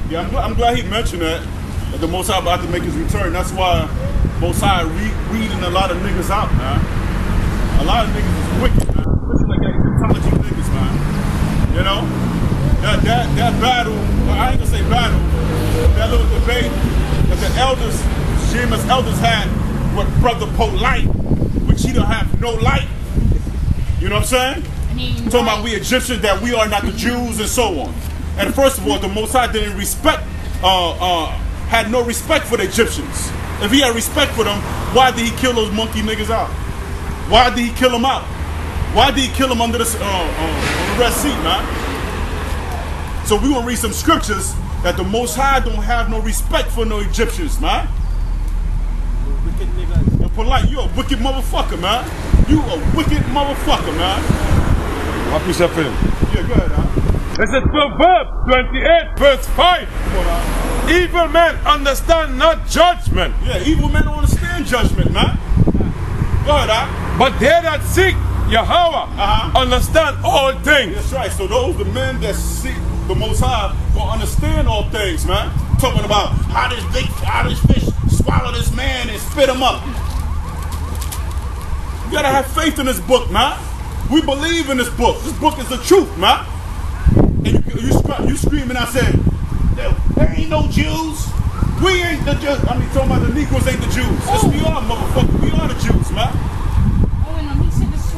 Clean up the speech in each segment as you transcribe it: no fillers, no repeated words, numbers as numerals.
Yeah, I'm glad he mentioned that the Most High about to make his return. That's why Most High weeding a lot of niggas out, man. A lot of niggas is wicked, man. Listen like that Egyptology niggas, man. You know? That battle, I ain't gonna say battle, that little debate that the elders, GMS elders had with Brother Polight, which he don't have no light. You know what I'm saying? Talking about we Egyptians, that we are not the Jews and so on. And first of all, the Most High didn't respect, had no respect for the Egyptians. If he had respect for them, why did he kill those monkey niggas out? Why did he kill them out? Why did he kill them under the Red Sea, man? So we gonna read some scriptures that the Most High don't have no respect for no Egyptians, man. Wicked niggas. You're Polight, you a wicked motherfucker, man. You a wicked motherfucker, man. What piece of film? Yeah, go ahead, man. This is Proverbs 28, verse 5. Evil men understand not judgment. Yeah, evil men don't understand judgment, man. Go ahead, but they that seek Yahweh understand all things. That's right. So those the men that seek the Most High will understand all things, man. Talking about how this fish swallow this man and spit him up. You gotta have faith in this book, man. We believe in this book. This book is the truth, man. And you screaming, I said, there ain't no Jews. We ain't the Jews. I mean, talking about the Negroes ain't the Jews. Yes, we are, motherfucker. We are the Jews, man. Oh, and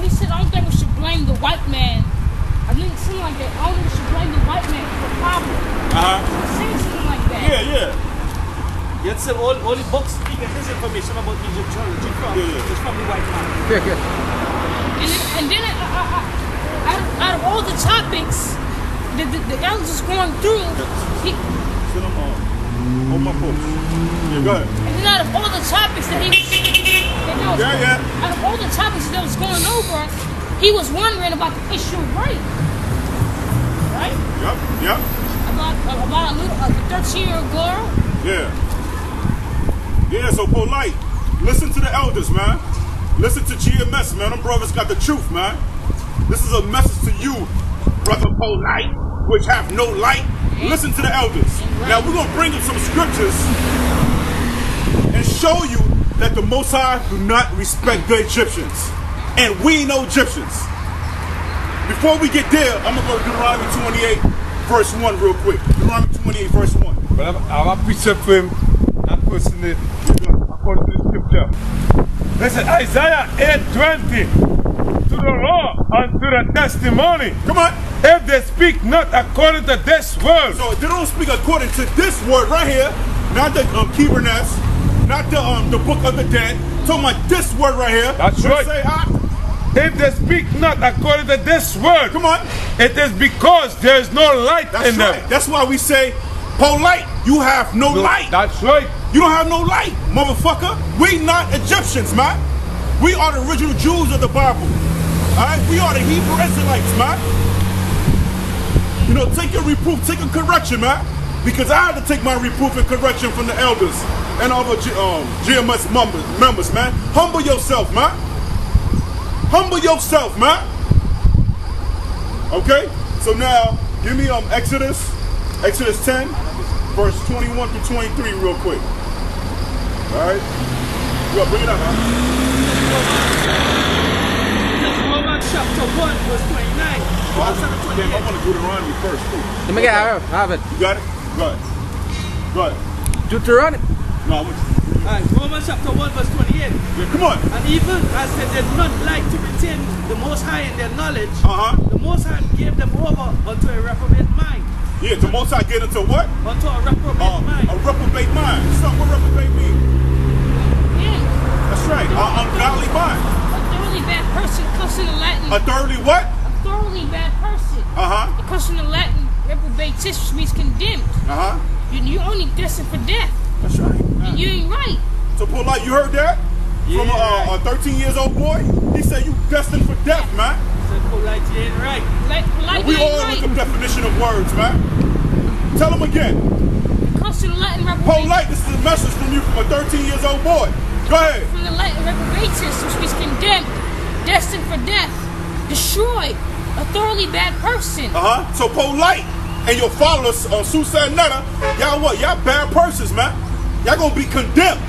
he said, I don't think we should blame the white man. I think something like that. I don't think we should blame the white man for the problem. He said something like that. Yeah. Yet say all the books speak this information about Egyptology from the white man. And then out of all the topics the elders going through, on my books. Yeah, go ahead. And then out of all the topics that he was, out of all the topics that was going over, he was wondering about the issue of rape. Right? Yep. About a 13-year-old girl. Yeah, so Polight, listen to the elders, man. Listen to GMS, man. Them brothers got the truth, man. This is a message to you, Brother Polight, which have no light. Listen to the elders. Now we're going to bring up some scriptures and show you that the Most High do not respect the Egyptians. And we ain't no Egyptians. Before we get there, I'm going to go to Deuteronomy 28, verse 1 real quick. Deuteronomy 28, verse 1. But I have a picture of him and personally according to the scripture. Listen, Isaiah 8:20. To the law and to the testimony. Come on. If they speak not according to this word. So they don't speak according to this word right here. Not the Kiberness, not the book of the dead. Talking about this word right here. That's right. Say, if they speak not according to this word. Come on. It is because there is no light in them. That's why we say, Polight, you have no light. That's right. You don't have no light, motherfucker. We not Egyptians, man. We are the original Jews of the Bible. Alright? We are the Hebrew Israelites, man. You know, take your reproof, take a correction, man. Because I had to take my reproof and correction from the elders and other GMS members, man. Humble yourself, man. Humble yourself, man. Okay? So now, give me Exodus 10, verse 21 to 23 real quick. Alright? You gotta bring it up, man. Romans chapter 1, verse 29. I want to do Deuteronomy first, too. Let me get it. I have it. You got it? Go ahead. Go ahead. Deuteronomy. No, I want you. Alright, Romans chapter 1, verse 28. Yeah, come on. And even as they did not like to retain the Most High in their knowledge, the Most High gave them over unto a reprobate mind. Yeah, the Most High get into what? Unto a reprobate mind. A reprobate mind. So what reprobate mean? That's right. Ungodly mind. A thoroughly bad person comes in the Latin. A thoroughly what? A thoroughly bad person. It comes from the Latin reprobatus, which means condemned. You only destined for death. That's right. And you ain't right. So Polight, you heard that? Yeah, from a 13-year-old boy? He said you destined for death, man. He said Polight, you ain't right. Polight, we all know the definition of words, man. Tell him again. It comes from the Latin reprobatus. Polight, this is a message from you from a 13-year-old boy. Go ahead. From the Latin reprobatus, which means condemned, destined for death, destroyed, a thoroughly bad person. So Polight, and your followers on Susan Netta, y'all what? Y'all bad persons, man. Y'all gonna be condemned.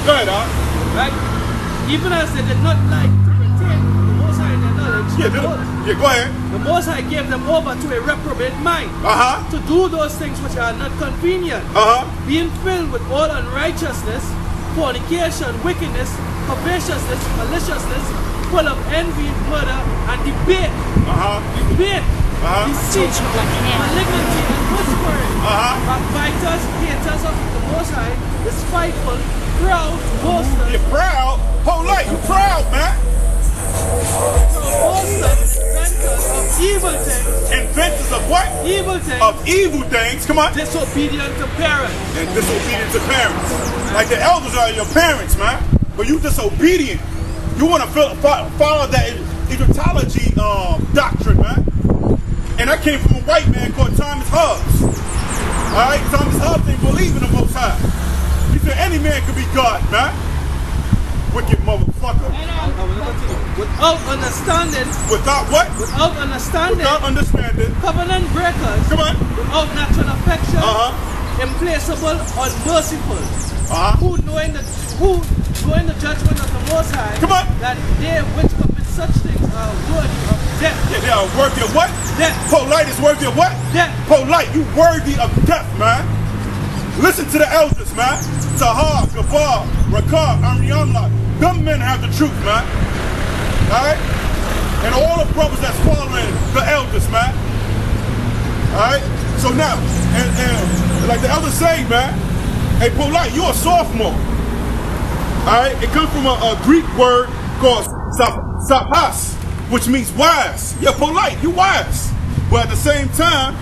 Go ahead, Doc. Right? Even as they did not like to retain the Most High in their knowledge, Yeah, go ahead. the Most High gave them over to a reprobate mind to do those things which are not convenient, being filled with all unrighteousness, fornication, wickedness, covetousness, maliciousness, full of envy, murder, and debate. Debate. Deceit, malignity, and whispering. Backbiters, haters of the Most High, despiteful, proud, boasters. You're proud? Polight, you proud, man. Boasters, inventors of evil things. Inventors of what? Evil things. Of evil things. Come on. Disobedient to parents. And disobedient to parents. Like the elders are your parents, man. But you disobedient. You want to follow that eschatology doctrine, man. And that came from a white man called Thomas Hobbes. Alright? Thomas Hobbes didn't believe in the Most High. He said any man could be God, man. Wicked motherfucker. Without understanding. Without what? Without understanding. Without understanding. Covenant breakers. Come on. Without natural affection. Implacable, unmerciful. Who knowing the judgment of the Most High. Come on. That they which commit such things are worthy of death. Yeah, they are worthy of what? Death. Polight is worthy of what? Death. Polight, you worthy of death, man. Listen to the elders, man. Tahar, Gabar, Rakar, Ariamla. Them men have the truth, man. Alright? And all the brothers that's following the elders, man. Alright? So now, and like the elders say, man, hey, Polight, you're a sophomore. Alright? It comes from a Greek word called saphas, which means wise. Yeah, Polight, you wise. But at the same time,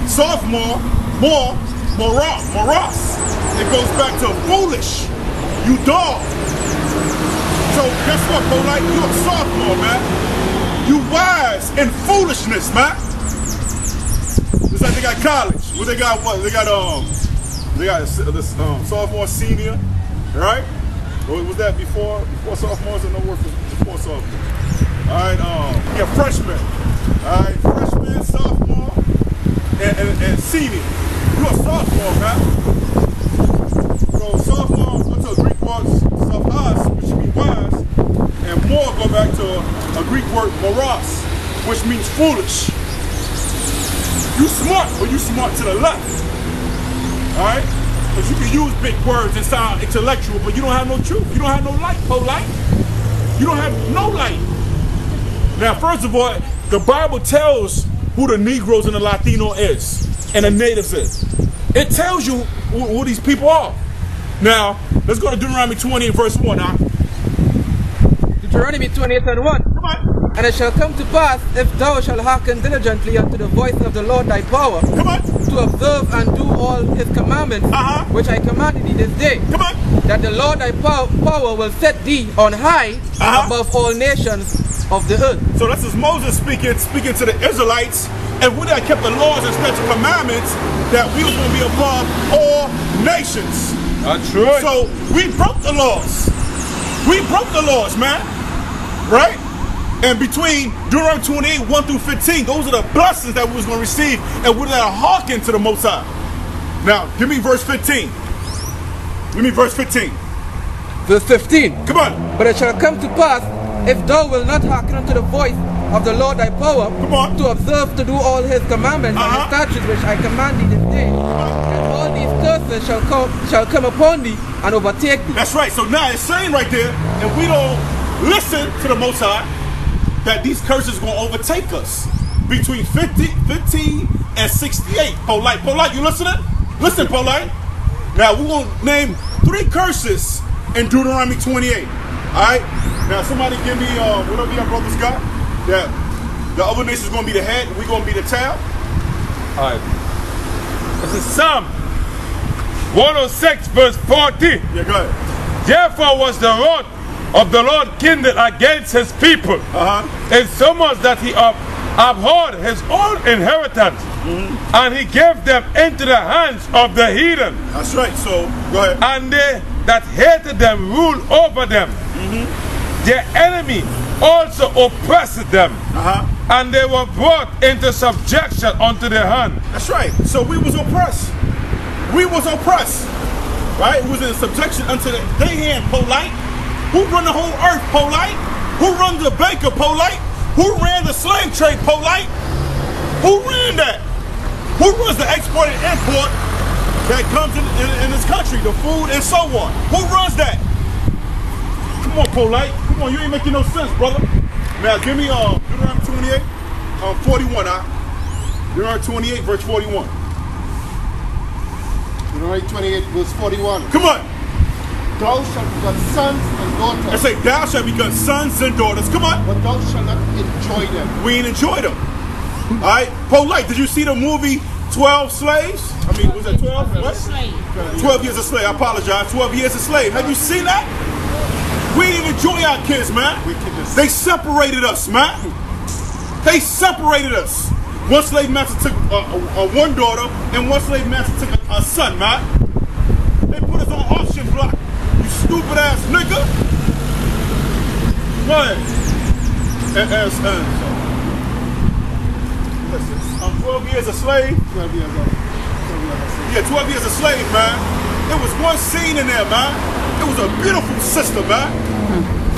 sophomore, moros. It goes back to foolish. You dog. So guess what, Polight? You're a sophomore, man. You wise in foolishness, man. It's like they got college. Well, they got what? They got this sophomore, senior, right? Or was that before sophomores? Or no word for before sophomore. All right, yeah, freshman. All right, freshman, sophomore, and senior. You're a sophomore, man. So sophomore, go to a Greek word, sophos, which means wise, and more go back to a Greek word, moros, which means foolish. You smart, but you smart to the left. All right? Because you can use big words and sound intellectual, but you don't have no truth. You don't have no light, Polight. You don't have no light. Now, first of all, the Bible tells who the Negroes and the Latino is, and the natives is. It tells you who these people are. Now, let's go to Deuteronomy 20 and verse 1. Huh? Deuteronomy 28 and 1. Come on. And it shall come to pass, if thou shalt hearken diligently unto the voice of the Lord thy power, come on, to observe and do all his commandments, which I command thee this day, come on, that the Lord thy power will set thee on high above all nations of the earth. So this is Moses speaking to the Israelites, and when they kept the laws and statute commandments, that we was going to be above all nations. That's right. So we broke the laws. We broke the laws, man. Right? And between Deuteronomy 28, 1 through 15, those are the blessings that we was going to receive, and we're going to hearken to the Most High. Now, give me verse 15. Give me verse 15. Verse 15. Come on. But it shall come to pass, if thou wilt not hearken unto the voice of the Lord thy power, to observe to do all his commandments and his statutes which I command thee this day, and all these curses shall come upon thee and overtake thee. That's right. So now it's saying right there, if we don't listen to the Most High, that these curses going to overtake us between 15 and 68. Polight, you listening? Listen, Polight. Now we're going to name 3 curses in Deuteronomy 28. All right. Now somebody give me whatever your brothers got. That the other nation's going to be the head, and we're going to be the tail. All right. This is Psalm 106 verse 40. Yeah, go ahead. Therefore was the wrath of the Lord kindled against his people, insomuch that he abhorred his own inheritance, and he gave them into the hands of the heathen. That's right, so go ahead. And they that hated them ruled over them. Their enemy also oppressed them. and they were brought into subjection unto their hand. That's right. So we was oppressed. We was oppressed. Right? We was in subjection unto their hand, Polight. Who run the whole earth, Polight? Who run the banker, Polight? Who ran the slave trade, Polight? Who ran that? Who runs the export and import that comes in this country, the food and so on? Who runs that? Come on, Polight. Come on, you ain't making no sense, brother. Now, give me Deuteronomy 28, 41. Deuteronomy 28, verse 41. Deuteronomy 28, verse 41. Come on. Thou shalt beget sons and daughters. I say, thou shalt beget sons and daughters. Come on. But thou shalt not enjoy them. We ain't enjoy them. All right. Polight, did you see the movie 12 Slaves? I mean, was it 12? What? 12 Years a Slave. I apologize. 12 Years a Slave. Have you seen that? We didn't enjoy our kids, man. They separated us, man. They separated us. One slave master took one daughter, and one slave master took a son, man. They put us on auction block. You stupid ass nigga. Go ahead. I'm 12 years a slave. 12 years old. Yeah, 12 years a slave, man. There was one scene in there, man. It was a beautiful sister, man.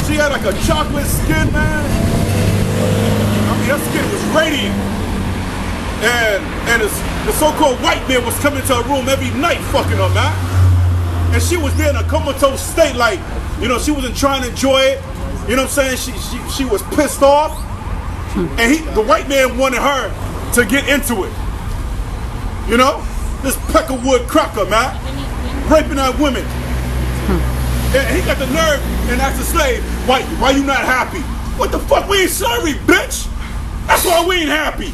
She had like a chocolate skin, man. I mean, her skin was radiant. And the so-called white man was coming to her room every night fucking her, man. And she was there in a comatose state, like, you know, she wasn't trying to enjoy it. You know what I'm saying? She was pissed off. And the white man wanted her to get into it. You know? This peckerwood cracker, man. Raping our women. And he got the nerve and asked the slave, why you not happy? What the fuck? We ain't sorry, bitch. That's why we ain't happy.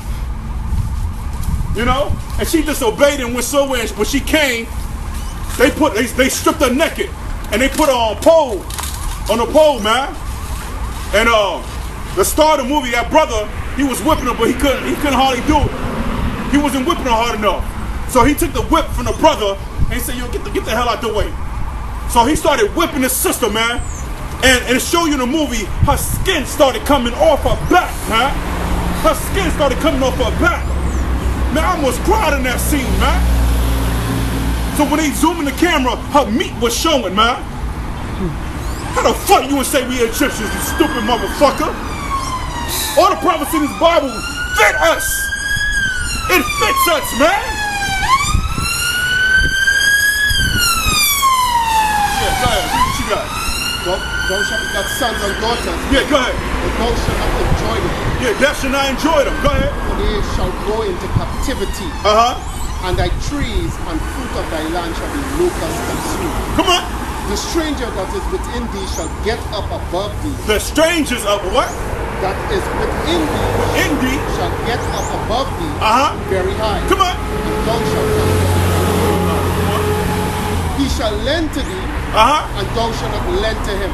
You know? And she disobeyed and went somewhere. When she came, they stripped her naked and they put her on a pole, man. And the star of the movie, that brother, he was whipping her, but he couldn't hardly do it. He wasn't whipping her hard enough. So he took the whip from the brother and he said, yo, get the hell out the way. So he started whipping his sister, man. And it showed you in the movie, her skin started coming off her back, man. Her skin started coming off her back. Man, I almost cried in that scene, man. So when they zoomed in the camera, her meat was showing, man. How the fuck you would say we Egyptians, you stupid motherfucker? All the prophets in this Bible fit us. It fits us, man. Yeah, go ahead. What you got? Thou shalt beget sons and daughters. Yeah, go ahead. But thou shalt not enjoy them. Yeah, thou shalt not enjoy them. Go ahead. For they shall go into captivity. And thy trees and fruit of thy land shall be locusts consumed. Come on. The stranger that is within thee shall get up above thee. The strangers of what? That is within thee shall get up above thee very high. Come on. And thou shalt come down. He shall lend to thee, and thou shalt not lend to him.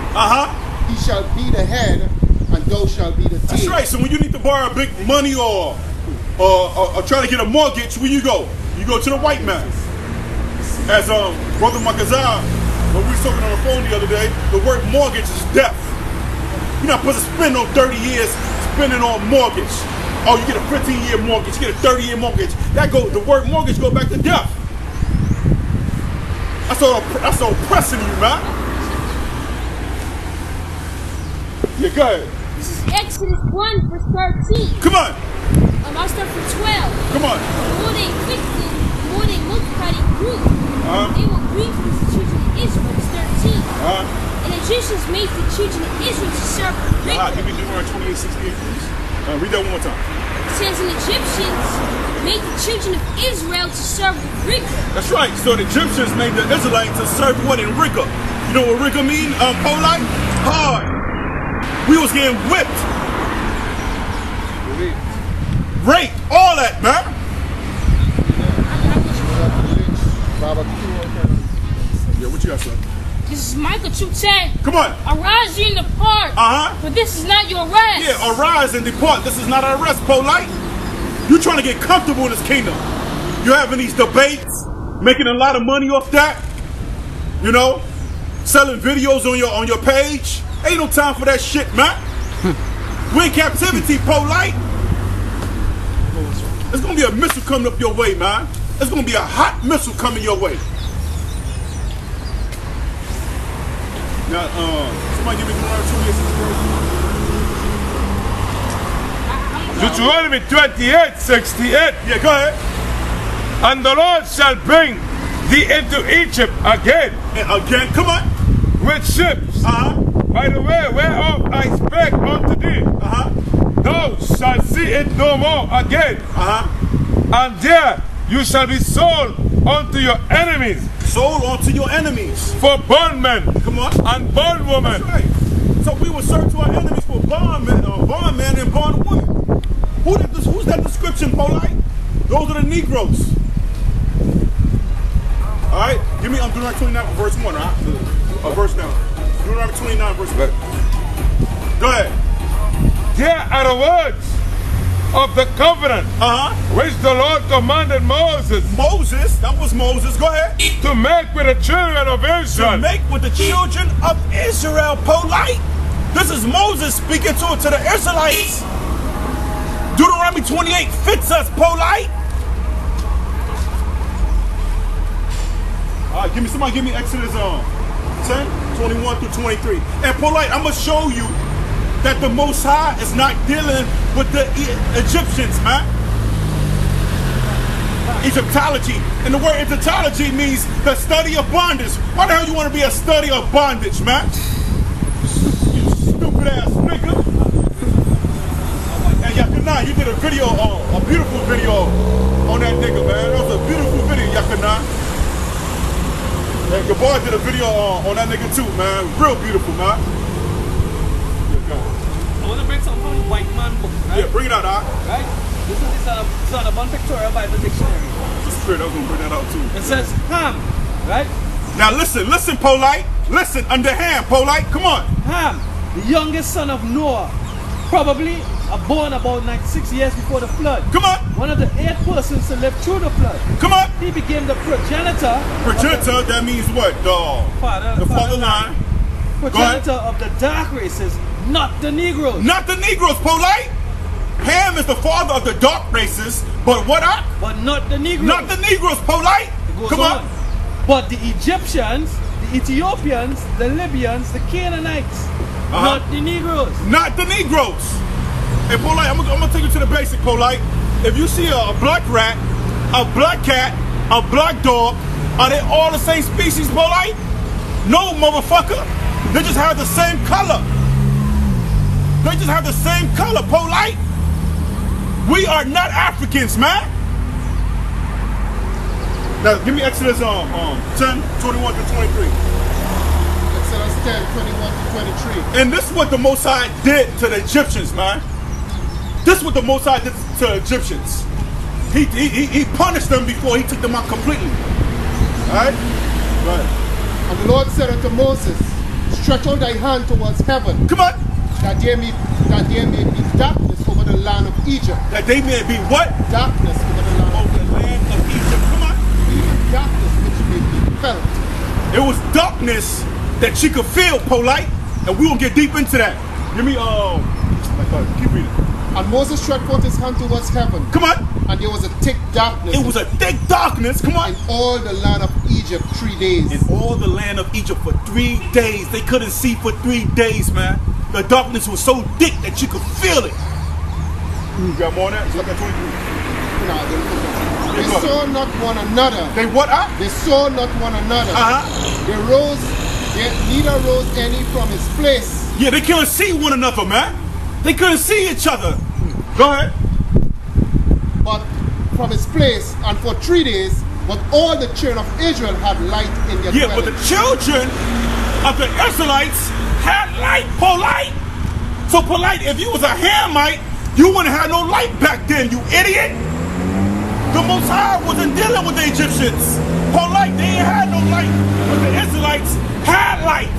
He shall be the head, and thou shalt be the tail. That's right. So when you need to borrow big money or try to get a mortgage, where you go? You go to the white man. As Brother Makazar, when we were talking on the phone the other day, the word mortgage is death. You're not supposed to spend no 30 years spending on mortgage. Oh, you get a 15-year mortgage, you get a 30-year mortgage. The word mortgage go back to death. That's all oppressing you, man. Yeah, go ahead. This is Exodus 1, verse 13. Come on. I'll start from 12. Come on. The more they afflicted, the more they multiplied and grew. They were grievous to the children of Israel. Verse 13. And the Egyptians made the children of Israel to serve rigor. Give me Deuteronomy 28:68, please. Read that one more time. It says, and the Egyptians made the children of Israel to serve with rigor. That's right. So the Egyptians made the Israelites to serve what in rigor? You know what rigor mean? Polight? Hard. We was getting whipped. Rape. All that, man. Yeah, what you got, son? This is Micah 2:10. Come on. Arise ye and depart. But this is not your rest. Yeah, arise and depart. This is not our rest, Polight. You're trying to get comfortable in this kingdom. You're having these debates, making a lot of money off that. You know, selling videos on your page. Ain't no time for that shit, man. We're in captivity, Polight. It's going to be a missile coming up your way, man. It's going to be a hot missile coming your way. Now, somebody give me Deuteronomy 28:68. Yeah, go ahead. And the Lord shall bring thee into Egypt again. And again, come on. With ships. By the way, whereof I spake unto thee. Thou shalt see it no more again. And there you shall be sold unto your enemies. Sold unto your enemies. For bondmen. Come on. And bondwomen. That's right. So we will serve to our enemies for bondmen and bondwomen. Who's that description, Polight? Those are the Negroes. Alright? Give me Deuteronomy 29 verse 1, alright? Verse down. Deuteronomy 29 verse 1. Go ahead. Here are the words of the covenant which the Lord commanded Moses. Moses? That was Moses. Go ahead. To make with the children of Israel. To make with the children of Israel, Polight. This is Moses speaking to the Israelites. Deuteronomy 28 fits us, Polight. Alright, somebody give me Exodus 10, 21 through 23. And Polight, I'm going to show you that the Most High is not dealing with the Egyptians, man. Egyptology. And the word Egyptology means the study of bondage. Why the hell you want to be a study of bondage, man? You stupid ass nigga. And Yakana, you did a video, a beautiful video on that nigga, man. That was a beautiful video, Yakana. And your boy did a video on that nigga too, man. Real beautiful, man. I want to bring something from the white man book, right? Yeah, bring it out, right? This is on a Bon Pictorial Bible Dictionary. Just straight, I was going to bring that out too. It says Ham, right? Now listen, Polight. Listen, underhand, Polight. Come on. Ham, the youngest son of Noah, probably born about 96 years before the flood. Come on. One of the 8 persons to live through the flood. Come on. He became the progenitor. Progenitor, that means what? The father line. Progenitor of the dark races, not the Negroes. Not the Negroes, Polight. Ham is the father of the dark races, but what? But not the Negroes. Not the Negroes, Polight. Come on. But the Egyptians, the Ethiopians, the Libyans, the Canaanites, not the Negroes. Not the Negroes. Hey, Polight, I'm going to take you to the basic, Polight. If you see a black rat, a black cat, a black dog, are they all the same species, Polight? No, motherfucker. They just have the same color. They just have the same color, Polight. We are not Africans, man. Now, give me Exodus 10, 21 to 23. Exodus 10, 21 to 23. And this is what the Most High did to the Egyptians, man. This is what the Most High did to the Egyptians. He punished them before he took them out completely. Alright? Go ahead. And the Lord said unto Moses, stretch out thy hand towards heaven. Come on. That there may be darkness over the land of Egypt. That they may be what? Darkness over the land of Egypt. Come on. Even darkness which may be felt. It was darkness that she could feel, Polight, and we will get deep into that. Give me keep reading. And Moses stretched forth his hand towards heaven. Come on. And there was a thick darkness. It was a thick darkness. Come on. In all the land of Egypt 3 days. In all the land of Egypt for 3 days. They couldn't see for 3 days, man. The darkness was so thick that you could feel it. You got more on that? Look at 23. They saw not one another. They what? They saw not one another. They neither rose any from his place. Yeah, they couldn't see one another, man. They couldn't see each other. Go ahead. But from his place, and for 3 days, but all the children of Israel had light in their dwelling. But the children of the Israelites had light, Polight. So Polight, if you was a Hamite, you wouldn't have no light back then, you idiot. The Most High wasn't dealing with the Egyptians. Polight, they ain't had no light, but the Israelites had light.